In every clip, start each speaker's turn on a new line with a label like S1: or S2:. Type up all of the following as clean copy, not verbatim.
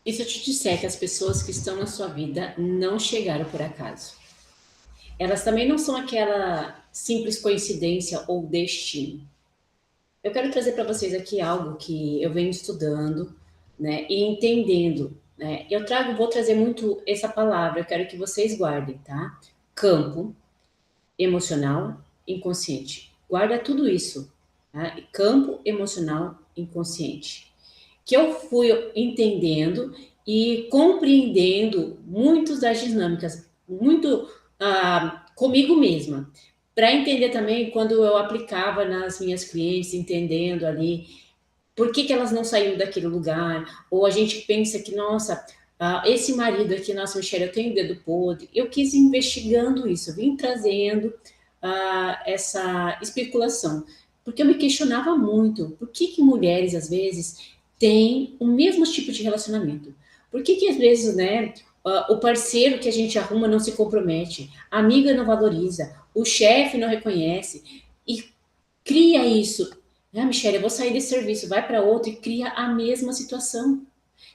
S1: E se eu te disser que as pessoas que estão na sua vida não chegaram por acaso? Elas também não são aquela simples coincidência ou destino. Eu quero trazer para vocês aqui algo que eu venho estudando, né, e entendendo, né? Vou trazer muito essa palavra, eu quero que vocês guardem, tá? Campo emocional inconsciente. Guarda tudo isso, tá? Campo emocional inconsciente. Que eu fui entendendo e compreendendo muitas das dinâmicas, muito comigo mesma. Para entender também quando eu aplicava nas minhas clientes, entendendo ali por que elas não saíram daquele lugar, ou a gente pensa que, nossa, esse marido aqui, nossa, Michelle, eu tenho dedo podre. Eu quis ir investigando isso, eu vim trazendo essa especulação, porque eu me questionava muito, por que mulheres, às vezes, têm o mesmo tipo de relacionamento? Por que às vezes, né, o parceiro que a gente arruma não se compromete, a amiga não valoriza, o chefe não reconhece, e cria isso. Ah, Michelle, eu vou sair desse serviço, vai para outro e cria a mesma situação.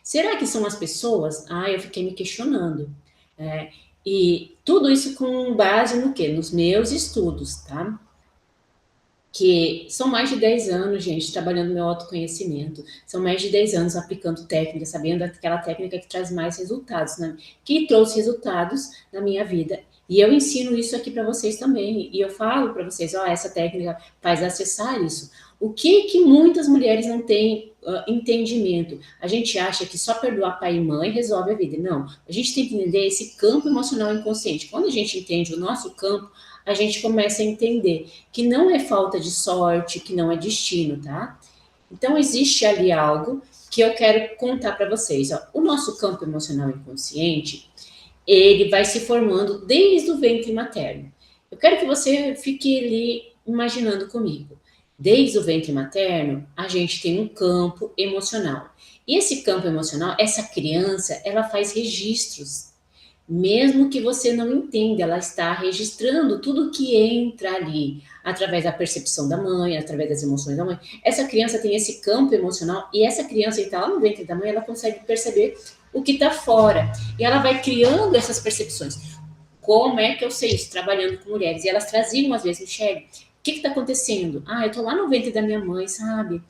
S1: Será que são as pessoas? Ah, eu fiquei me questionando. É, e tudo isso com base no quê? Nos meus estudos, tá? Que são mais de 10 anos, gente, trabalhando meu autoconhecimento. São mais de 10 anos aplicando técnica, sabendo aquela técnica que traz mais resultados, né? Que trouxe resultados na minha vida. E eu ensino isso aqui para vocês também. E eu falo para vocês, ó, essa técnica faz acessar isso. O que muitas mulheres não têm entendimento? A gente acha que só perdoar pai e mãe resolve a vida. Não. A gente tem que entender esse campo emocional inconsciente. Quando a gente entende o nosso campo, a gente começa a entender que não é falta de sorte, que não é destino, tá? Então existe ali algo que eu quero contar para vocês. Ó. O nosso campo emocional inconsciente, ele vai se formando desde o ventre materno. Eu quero que você fique ali imaginando comigo. Desde o ventre materno, a gente tem um campo emocional. E esse campo emocional, essa criança, ela faz registros mesmo que você não entenda, ela está registrando tudo que entra ali, através da percepção da mãe, através das emoções da mãe. Essa criança tem esse campo emocional e essa criança que está lá no ventre da mãe, ela consegue perceber o que está fora. E ela vai criando essas percepções. Como é que eu sei isso? Trabalhando com mulheres. E elas traziam, às vezes, Michelle, o que está acontecendo? Ah, eu estou lá no ventre da minha mãe, sabe?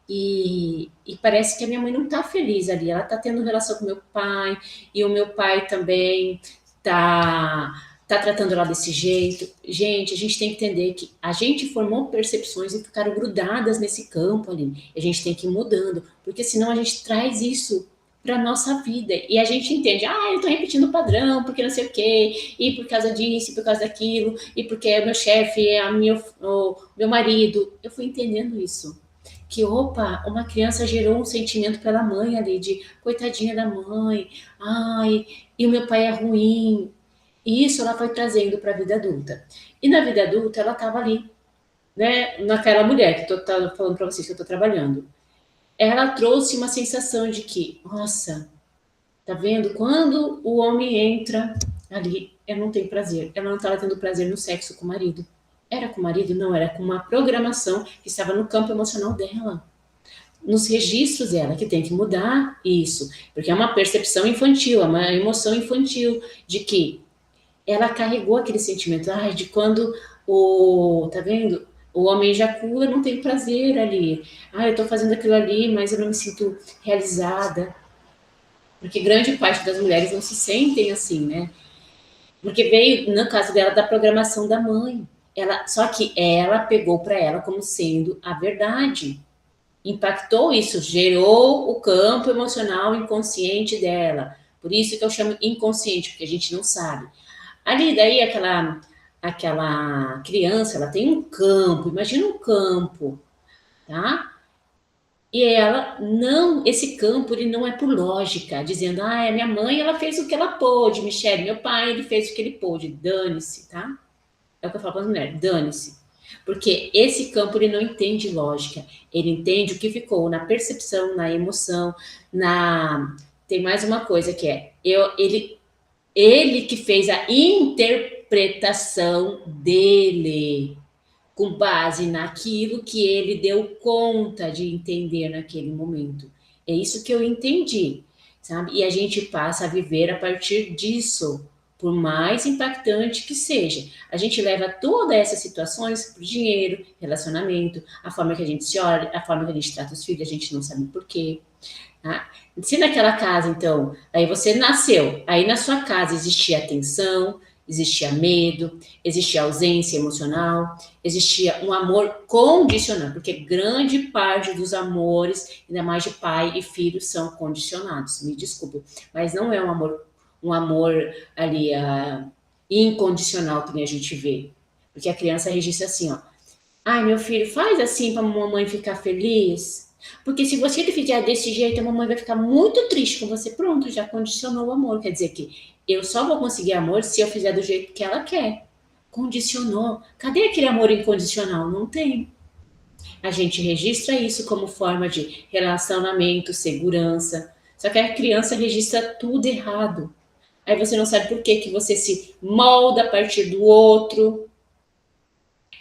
S1: E parece que a minha mãe não está feliz ali. Ela está tendo relação com meu pai, e o meu pai também tá tratando ela desse jeito. Gente, a gente tem que entender que a gente formou percepções e ficaram grudadas nesse campo ali. A gente tem que ir mudando, porque senão a gente traz isso para nossa vida e a gente entende, eu tô repetindo o padrão, porque não sei o quê, e por causa disso, e por causa daquilo, e porque é meu chefe, o meu marido. Eu fui entendendo isso que, opa, uma criança gerou um sentimento pela mãe ali, de coitadinha da mãe, ai, e o meu pai é ruim. E isso ela foi trazendo para a vida adulta. E na vida adulta ela estava ali, né, naquela mulher que eu tô falando para vocês que eu estou trabalhando. Ela trouxe uma sensação de que, nossa, tá vendo? Quando o homem entra ali, ela não tem prazer. Ela não estava tendo prazer no sexo com o marido. Era com o marido? Não, era com uma programação que estava no campo emocional dela, nos registros dela, que tem que mudar isso, porque é uma percepção infantil, é uma emoção infantil, de que ela carregou aquele sentimento, de quando tá vendo? O homem ejacula, não tem prazer ali. Eu tô fazendo aquilo ali, mas eu não me sinto realizada. Porque grande parte das mulheres não se sentem assim, né? Porque veio, no caso dela, da programação da mãe. Só que ela pegou para ela como sendo a verdade. Impactou isso, gerou o campo emocional inconsciente dela. Por isso que eu chamo inconsciente, porque a gente não sabe. Ali, daí, aquela criança, ela tem um campo, imagina um campo, tá? E ela não, esse campo, ele não é por lógica, dizendo, a minha mãe, ela fez o que ela pôde, Michelle, meu pai, ele fez o que ele pôde, dane-se, tá? É o que eu falo para as mulheres, dane-se. Porque esse campo ele não entende lógica, ele entende o que ficou na percepção, na emoção, na. Tem mais uma coisa que é, ele que fez a interpretação dele, com base naquilo que ele deu conta de entender naquele momento. É isso que eu entendi. sabe? E a gente passa a viver a partir disso, por mais impactante que seja. A gente leva todas essas situações para o dinheiro, relacionamento, a forma que a gente se olha, a forma que a gente trata os filhos, a gente não sabe por quê. Tá? Se naquela casa, então, aí você nasceu, aí na sua casa existia tensão, existia medo, existia ausência emocional, existia um amor condicionado, porque grande parte dos amores, ainda mais de pai e filho, são condicionados. Me desculpe, mas não é um amor ali incondicional que nem a gente vê. Porque a criança registra assim, ó. Ai, meu filho, faz assim para a mamãe ficar feliz. Porque se você fizer desse jeito, a mamãe vai ficar muito triste com você. Pronto, já condicionou o amor. Quer dizer que eu só vou conseguir amor se eu fizer do jeito que ela quer. Condicionou. Cadê aquele amor incondicional? Não tem. A gente registra isso como forma de relacionamento, segurança. Só que a criança registra tudo errado. Aí você não sabe por que você se molda a partir do outro.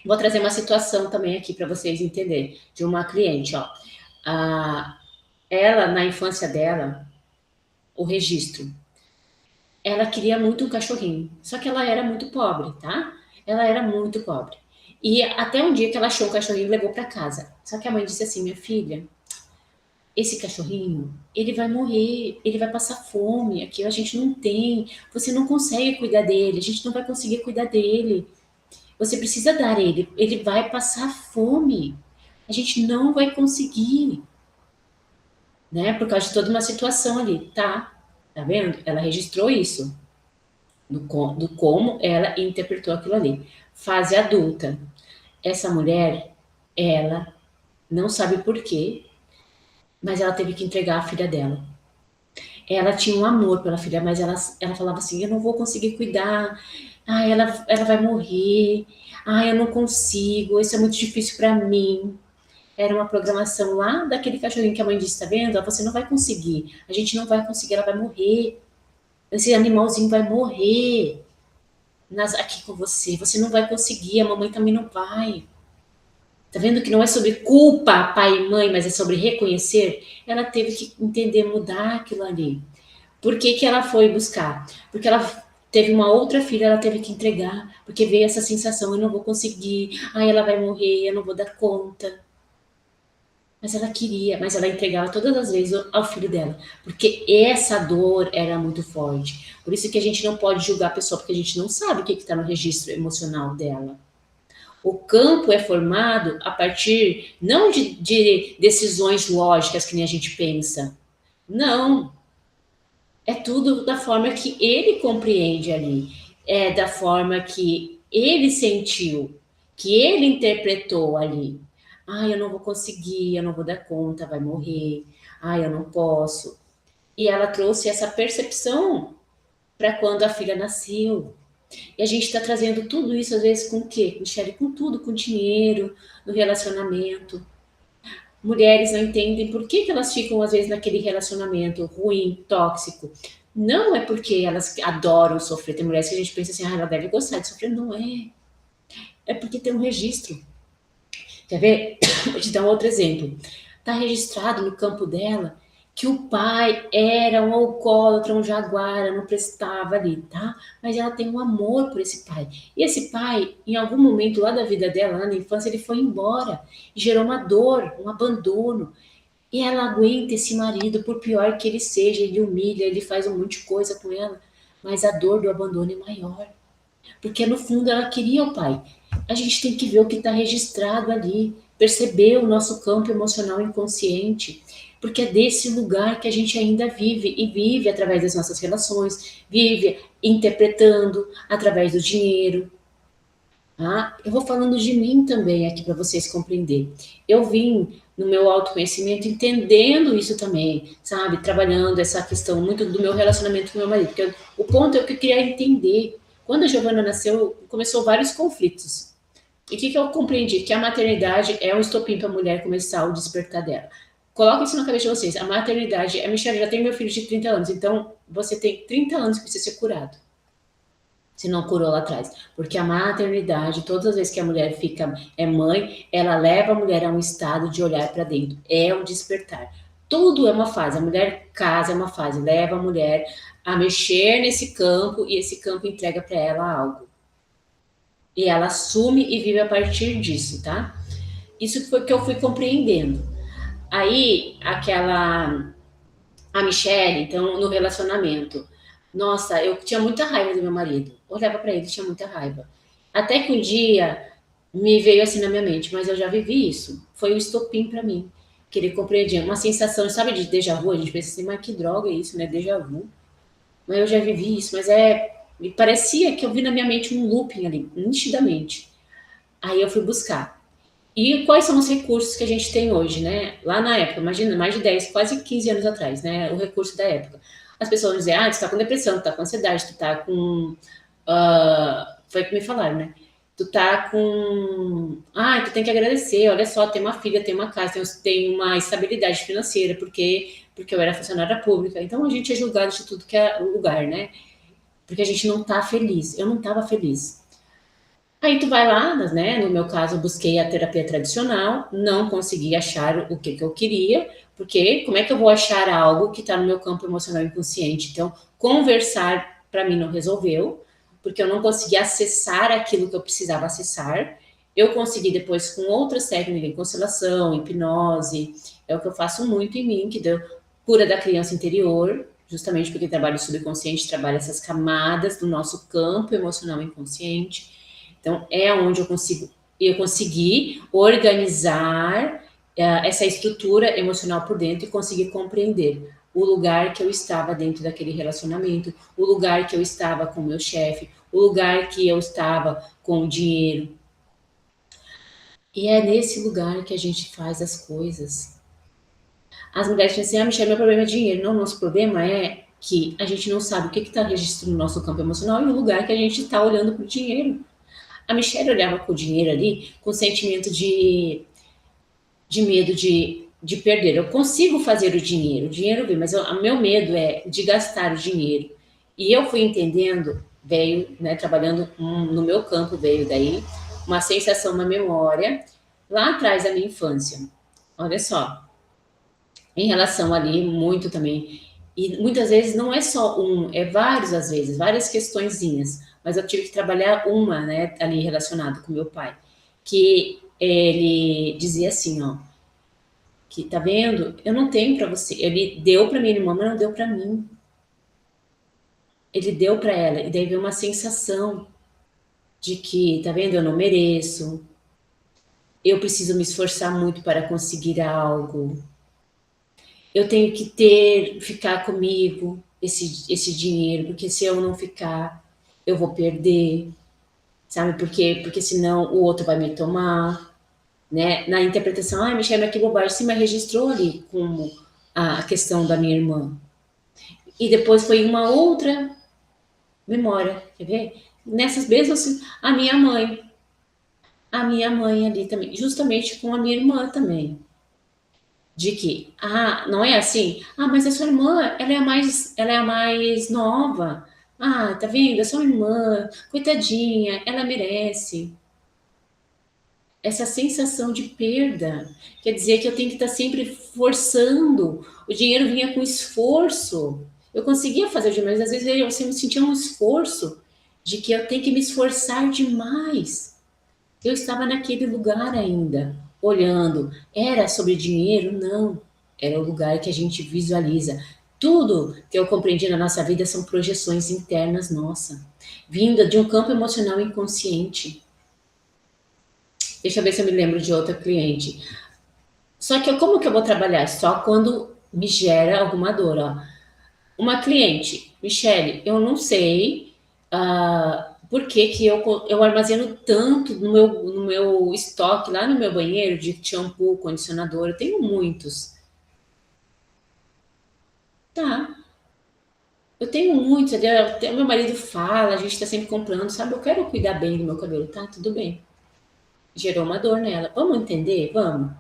S1: Vou trazer uma situação também aqui para vocês entenderem, de uma cliente, ó. Ela, na infância dela, o registro, ela queria muito um cachorrinho, só que ela era muito pobre, tá? Ela era muito pobre. E até um dia que ela achou um cachorrinho e levou para casa. Só que a mãe disse assim, minha filha, esse cachorrinho, ele vai morrer, ele vai passar fome, aqui a gente não tem, você não consegue cuidar dele, a gente não vai conseguir cuidar dele. Você precisa dar ele vai passar fome. A gente não vai conseguir, né? Por causa de toda uma situação ali, tá? Tá vendo? Ela registrou isso, do como ela interpretou aquilo ali. Fase adulta. Essa mulher, ela não sabe por quê, mas ela teve que entregar a filha dela. Ela tinha um amor pela filha, mas ela falava assim: eu não vou conseguir cuidar, ela vai morrer, eu não consigo, isso é muito difícil para mim. Era uma programação lá daquele cachorrinho que a mãe disse, tá vendo? Você não vai conseguir, a gente não vai conseguir, ela vai morrer. Esse animalzinho vai morrer aqui com você. Você não vai conseguir, a mamãe também não vai. Tá vendo que não é sobre culpa, pai e mãe, mas é sobre reconhecer? Ela teve que entender, mudar aquilo ali. Por que ela foi buscar? Porque ela teve uma outra filha, ela teve que entregar, porque veio essa sensação, eu não vou conseguir, ela vai morrer, eu não vou dar conta. Mas ela queria, mas ela entregava todas as vezes ao filho dela, porque essa dor era muito forte. Por isso que a gente não pode julgar a pessoa, porque a gente não sabe o que está no registro emocional dela. O campo é formado a partir não de decisões lógicas que nem a gente pensa. Não. É tudo da forma que ele compreende ali. É da forma que ele sentiu, que ele interpretou ali. Eu não vou conseguir, eu não vou dar conta, vai morrer. Eu não posso. E ela trouxe essa percepção para quando a filha nasceu. E a gente está trazendo tudo isso, às vezes, com o quê? Michele, com tudo, com dinheiro, no relacionamento. Mulheres não entendem por que elas ficam, às vezes, naquele relacionamento ruim, tóxico. Não é porque elas adoram sofrer. Tem mulheres que a gente pensa assim, ela deve gostar de sofrer. Não é. É porque tem um registro. Quer ver? Vou te dar um outro exemplo. Está registrado no campo dela que o pai era um alcoólatra, um jaguara, não prestava ali, tá? Mas ela tem um amor por esse pai. E esse pai, em algum momento lá da vida dela, lá na infância, ele foi embora. E gerou uma dor, um abandono. E ela aguenta esse marido, por pior que ele seja, ele humilha, ele faz um monte de coisa com ela. Mas a dor do abandono é maior. Porque no fundo ela queria o pai. A gente tem que ver o que está registrado ali, perceber o nosso campo emocional inconsciente, porque é desse lugar que a gente ainda vive, e vive através das nossas relações, vive interpretando através do dinheiro. Eu vou falando de mim também aqui para vocês compreenderem. Eu vim no meu autoconhecimento entendendo isso também, sabe? Trabalhando essa questão muito do meu relacionamento com meu marido, porque o ponto é o que eu queria entender. Quando a Giovana nasceu, começou vários conflitos. E o que eu compreendi? Que a maternidade é um estopim para a mulher começar o despertar dela. Coloque isso na cabeça de vocês. A maternidade, a Michelle já tem meu filho de 30 anos, então você tem 30 anos que precisa ser curado. Se não curou lá atrás. Porque a maternidade, todas as vezes que a mulher é mãe, ela leva a mulher a um estado de olhar para dentro. É o despertar. Tudo é uma fase. A mulher casa é uma fase, leva a mulher a mexer nesse campo e esse campo entrega para ela algo. E ela assume e vive a partir disso, tá? Isso foi que eu fui compreendendo. Aí, a Michelle, então, no relacionamento, nossa, eu tinha muita raiva do meu marido. Olhava para ele, tinha muita raiva. Até que um dia me veio assim na minha mente, mas eu já vivi isso. Foi um estopim para mim. Que ele compreendia. Uma sensação, sabe, de déjà vu? A gente pensa assim, mas que droga é isso, né? Déjà vu. Mas eu já vivi isso, mas me parecia que eu vi na minha mente um looping ali, nitidamente. Aí eu fui buscar. E quais são os recursos que a gente tem hoje, né? Lá na época, imagina, mais de 10, quase 15 anos atrás, né? O recurso da época. As pessoas vão dizer, tu está com depressão, tu tá com ansiedade, tu tá com... foi o que me falaram, né? Tu tá com... tu tem que agradecer, olha só, tem uma filha, tem uma casa, tem uma estabilidade financeira, porque eu era funcionária pública. Então a gente é julgado de tudo que é lugar, né? Porque a gente não tá feliz. Eu não tava feliz. Aí tu vai lá, né? No meu caso, eu busquei a terapia tradicional, não consegui achar o que eu queria, porque como é que eu vou achar algo que está no meu campo emocional inconsciente? Então, conversar para mim não resolveu, porque eu não consegui acessar aquilo que eu precisava acessar. Eu consegui depois com outras técnicas, em constelação, hipnose, é o que eu faço muito em mim, que deu cura da criança interior, justamente porque trabalho subconsciente, trabalha essas camadas do nosso campo emocional inconsciente. Então, é onde eu consegui organizar essa estrutura emocional por dentro e conseguir compreender o lugar que eu estava dentro daquele relacionamento, o lugar que eu estava com o meu chefe, o lugar que eu estava com o dinheiro. E é nesse lugar que a gente faz as coisas. As mulheres dizem assim, Michelle, meu problema é dinheiro. Não, nosso problema é que a gente não sabe o que está registrando no nosso campo emocional e o lugar que a gente está olhando para o dinheiro. A Michelle olhava com o dinheiro ali com sentimento de medo de perder. Eu consigo fazer o dinheiro vem, mas o meu medo é de gastar o dinheiro. E eu fui entendendo, veio, né, trabalhando no meu campo, veio daí uma sensação, uma memória lá atrás da minha infância. Olha só, em relação ali, muito também. E muitas vezes não é só é vários às vezes, várias questõezinhas. Mas eu tive que trabalhar uma, né, ali relacionada com meu pai. Que ele dizia assim, ó, que tá vendo? Eu não tenho para você. Ele deu para minha irmã, mas não deu para mim. Ele deu para ela. E daí veio uma sensação de que, tá vendo? Eu não mereço. Eu preciso me esforçar muito para conseguir algo. Eu tenho que ficar comigo esse dinheiro, porque se eu não ficar, eu vou perder, sabe por quê? Porque senão o outro vai me tomar, né? Na interpretação, Michelle, mas que bobagem, sim, mas registrou ali como a questão da minha irmã. E depois foi uma outra memória, quer ver? Nessas mesmas, a minha mãe ali também, justamente com a minha irmã também. De que, não é assim? Mas a sua irmã, ela é a mais nova. Tá vendo? É sua irmã, coitadinha, ela merece. Essa sensação de perda quer dizer que eu tenho que estar sempre forçando. O dinheiro vinha com esforço. Eu conseguia fazer demais, às vezes eu sempre sentia um esforço de que eu tenho que me esforçar demais. Eu estava naquele lugar ainda, olhando. Era sobre dinheiro? Não. Era o lugar que a gente visualiza. Tudo que eu compreendi na nossa vida são projeções internas nossas, vinda de um campo emocional inconsciente. Deixa eu ver se eu me lembro de outra cliente. Só que como que eu vou trabalhar? Só quando me gera alguma dor, ó. Uma cliente, Michele, eu não sei por que que eu armazeno tanto no meu estoque, lá no meu banheiro, de shampoo, condicionador, eu tenho muitos. Tá, eu tenho muitos, até meu marido fala, a gente tá sempre comprando, sabe? Eu quero cuidar bem do meu cabelo, tá? Tudo bem. Gerou uma dor nela. Vamos entender? Vamos.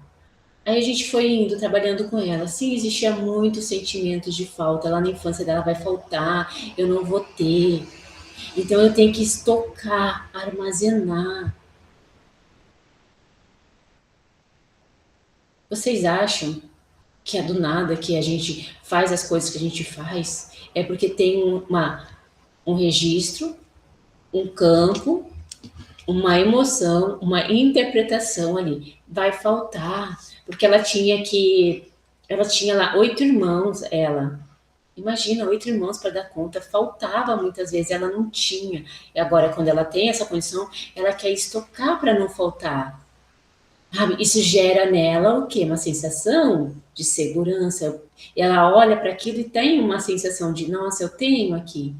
S1: Aí a gente foi indo, trabalhando com ela. Sim, existia muitos sentimentos de falta. Lá na infância dela vai faltar, eu não vou ter. Então eu tenho que estocar, armazenar. Vocês acham que é do nada, que a gente faz as coisas que a gente faz, é porque tem um registro, um campo, uma emoção, uma interpretação ali. Vai faltar, porque ela tinha lá 8 irmãos, ela. Imagina, 8 irmãos para dar conta, faltava muitas vezes, ela não tinha. E agora, quando ela tem essa condição, ela quer estocar para não faltar. Sabe? Isso gera nela o quê? Uma sensação de segurança. Ela olha para aquilo e tem uma sensação de, nossa, eu tenho aqui.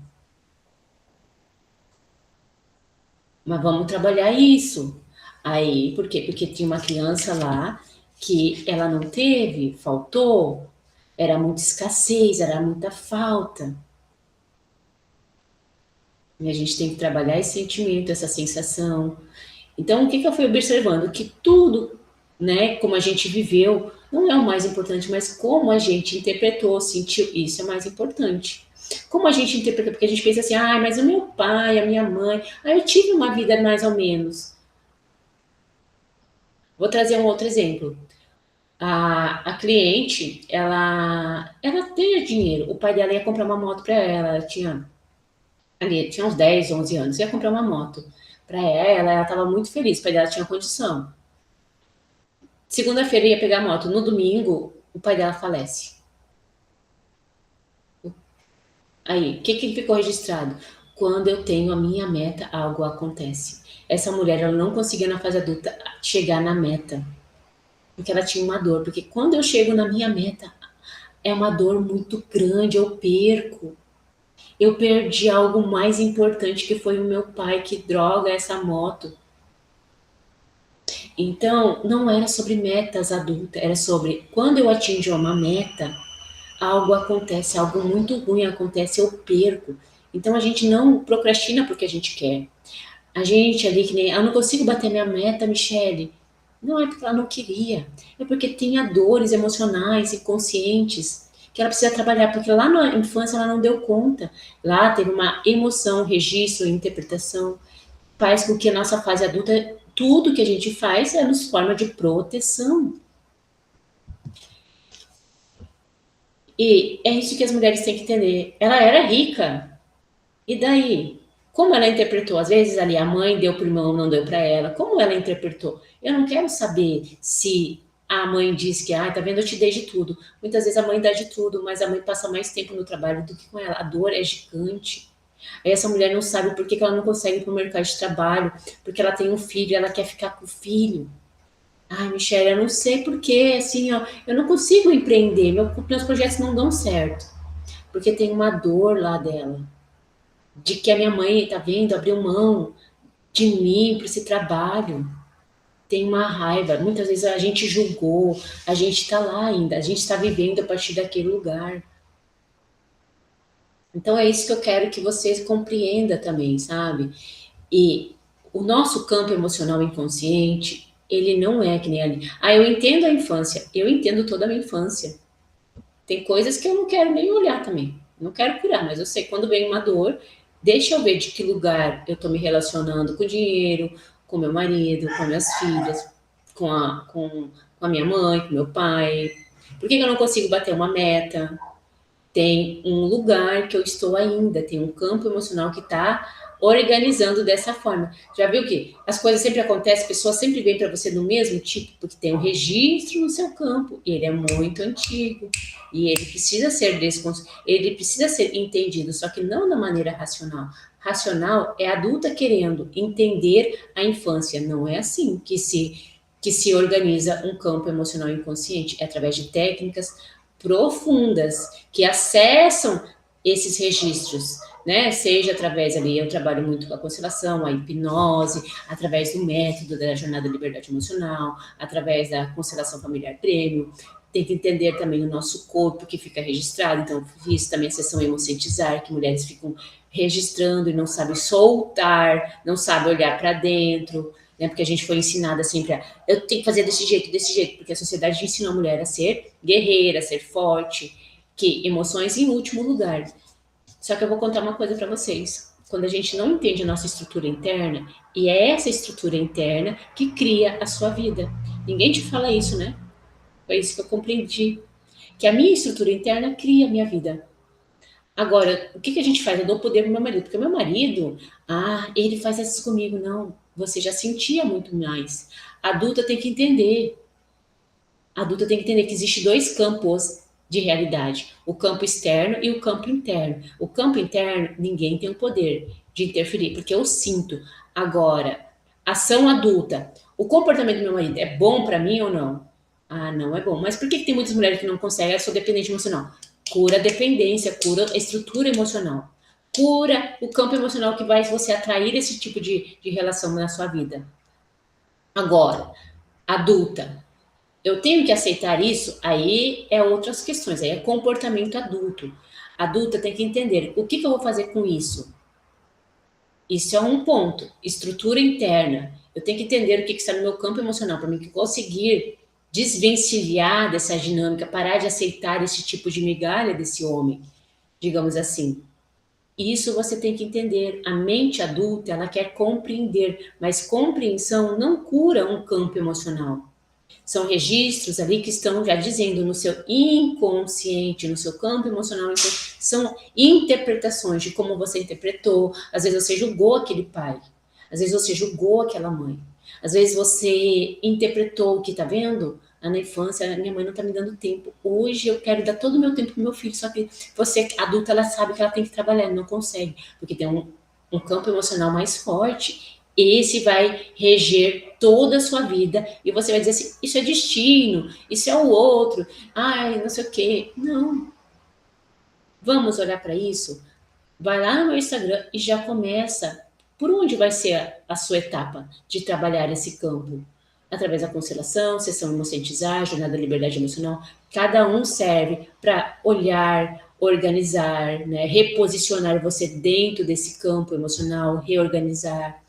S1: Mas vamos trabalhar isso. Aí, por quê? Porque tinha uma criança lá que ela não teve, faltou, era muita escassez, era muita falta. E a gente tem que trabalhar esse sentimento, essa sensação. Então, o que, que eu fui observando? Que tudo, né, como a gente viveu, não é o mais importante, mas como a gente interpretou, sentiu, isso é mais importante. Como a gente interpretou, porque a gente pensa assim, ah, mas o meu pai, a minha mãe, eu tive uma vida mais ou menos. Vou trazer um outro exemplo. A cliente, ela tem dinheiro. O pai dela ia comprar uma moto para ela. Ela tinha uns 10, 11 anos. Ia comprar uma moto para ela. Ela estava muito feliz. O pai dela tinha condição. Segunda-feira ia pegar a moto. No domingo, o pai dela falece. Aí, o que, que ficou registrado? Quando eu tenho a minha meta, algo acontece. Essa mulher, ela não conseguia na fase adulta chegar na meta. Porque ela tinha uma dor. Porque quando eu chego na minha meta, é uma dor muito grande, eu perco. Eu perdi algo mais importante que foi o meu pai, que droga essa moto. Então, não era sobre metas adultas, era sobre quando eu atingo uma meta, algo acontece, algo muito ruim acontece, eu perco. Então a gente não procrastina porque a gente quer. A gente ali que nem, eu não consigo bater minha meta, Michele. Não é porque ela não queria, é porque tinha dores emocionais e conscientes que ela precisa trabalhar, porque lá na infância ela não deu conta. Lá teve uma emoção, registro, interpretação, faz com que a nossa fase adulta, tudo que a gente faz é nos forma de proteção. E é isso que as mulheres têm que entender. Ela era rica. E daí? Como ela interpretou? Às vezes ali a mãe deu para o irmão, não deu para ela. Como ela interpretou? Eu não quero saber se a mãe diz que, tá vendo, eu te dei de tudo. Muitas vezes a mãe dá de tudo, mas a mãe passa mais tempo no trabalho do que com ela. A dor é gigante. Aí essa mulher não sabe por que ela não consegue ir para o mercado de trabalho, porque ela tem um filho, ela quer ficar com o filho. Ai, Michelle, eu não sei porquê, assim, ó, eu não consigo empreender, meus projetos não dão certo, porque tem uma dor lá dela, de que a minha mãe, tá vendo, abriu mão de mim para esse trabalho, tem uma raiva, muitas vezes a gente julgou, a gente está lá ainda, a gente está vivendo a partir daquele lugar. Então é isso que eu quero que vocês compreendam também, sabe? E o nosso campo emocional inconsciente, ele não é que nem ali. Eu entendo a infância, eu entendo toda a minha infância. Tem coisas que eu não quero nem olhar também. Não quero curar, mas eu sei quando vem uma dor, deixa eu ver de que lugar eu tô me relacionando com o dinheiro, com meu marido, com minhas filhas, com a minha mãe, com meu pai. Por que eu não consigo bater uma meta? Tem um lugar que eu estou ainda, tem um campo emocional que está organizando dessa forma. Já viu que as coisas sempre acontecem, pessoas sempre vêm para você do mesmo tipo, porque tem um registro no seu campo, e ele é muito antigo, e ele precisa ser ele precisa ser entendido, só que não da maneira racional. Racional é adulta querendo entender a infância, não é assim que se organiza um campo emocional inconsciente, é através de técnicas profundas que acessam esses registros, né? Seja através ali, eu trabalho muito com a constelação, a hipnose, através do método da jornada da liberdade emocional, através da constelação familiar prêmio. Tenta entender também o nosso corpo que fica registrado. Então, fiz também a sessão Emocentizar, que mulheres ficam registrando e não sabem soltar, não sabem olhar para dentro, né? Porque a gente foi ensinada sempre eu tenho que fazer desse jeito, porque a sociedade ensina a mulher a ser guerreira, a ser forte, que emoções em último lugar. Só que eu vou contar uma coisa para vocês. Quando a gente não entende a nossa estrutura interna, e é essa estrutura interna que cria a sua vida. Ninguém te fala isso, né? Foi isso que eu compreendi. que a minha estrutura interna cria a minha vida. Agora, o que, que a gente faz? Eu dou poder pro meu marido, porque o meu marido, ele faz isso comigo. Não, você já sentia muito mais. A adulta tem que entender. A adulta tem que entender que existe dois campos de realidade: o campo externo e o campo interno. O campo interno, ninguém tem o poder de interferir, porque eu sinto. Agora, ação adulta. O comportamento do meu marido é bom para mim ou não? Ah, não é bom. Mas por que tem muitas mulheres que não conseguem? Eu sou dependente emocional. Cura a dependência, cura a estrutura emocional. Cura o campo emocional que vai você atrair esse tipo de relação na sua vida. Agora, adulta, eu tenho que aceitar isso, aí é outras questões, aí é comportamento adulto. Adulta tem que entender o que, que eu vou fazer com isso. Isso é um ponto, estrutura interna. Eu tenho que entender o que, que está no meu campo emocional para mim conseguir desvencilhar dessa dinâmica, parar de aceitar esse tipo de migalha desse homem, digamos assim. Isso você tem que entender. A mente adulta, ela quer compreender, mas compreensão não cura um campo emocional. São registros ali que estão já dizendo no seu inconsciente, no seu campo emocional, então, são interpretações de como você interpretou. Às vezes você julgou aquele pai, às vezes você julgou aquela mãe, às vezes você interpretou que, tá vendo? Na infância, minha mãe não tá me dando tempo. Hoje eu quero dar todo o meu tempo pro meu filho, só que você, adulta, ela sabe que ela tem que trabalhar, não consegue, porque tem um campo emocional mais forte. Esse vai reger toda a sua vida e você vai dizer assim, isso é destino, isso é o outro, ai, não sei o quê. Não. Vamos olhar para isso? Vai lá no meu Instagram e já começa. Por onde vai ser a sua etapa de trabalhar esse campo? Através da constelação, sessão Emocentizar, Jornada da Liberdade Emocional. Cada um serve para olhar, organizar, né, reposicionar você dentro desse campo emocional, reorganizar.